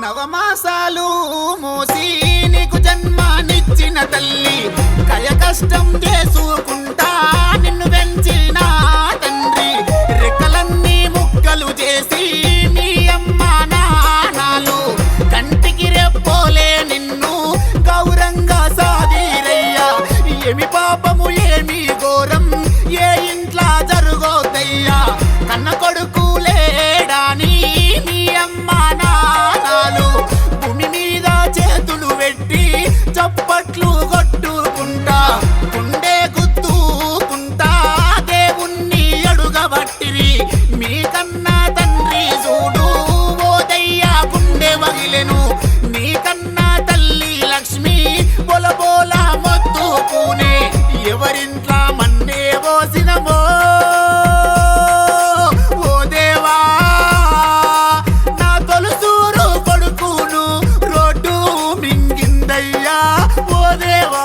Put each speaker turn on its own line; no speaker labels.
నవమాసాలు మోసి నీకు జన్మనిచ్చిన తల్లి కయ కష్టం చేసుకుంటా నిన్ను పెంచిన తండ్రి రెక్కలన్నీ ముక్కలు చేసి మీ అమ్మ నాన్నలు కంటికి రెప్పోలే నిన్ను గౌరంగా సాదిరయ్యా ఏమి పాపము ఏమి ఘోరం ఏ ఇంట్లో జరుగోదయ్యా కన్న కొడుకు లేడాని మీ అమ్మ నాన్నలు భూమి మీద చేతులు పెట్టి చప్పట్లు కొట్టుకుంటా గుండె గుద్దుకుంటా దేవుణ్ణి అడుగబట్టిరి మీకన్నా తండ్రి చూడు ఓదయ్యా గుండె వగిలెను నీకన్నా తల్లి లక్ష్మి బొలబోల మొత్తుకునే ఎవరింట్లా మన్నే పోసినమో ఓ దేవా నా తొలుసూరు కొడుకును రోడ్డు మింగిందయ్యా ఓ దేవా।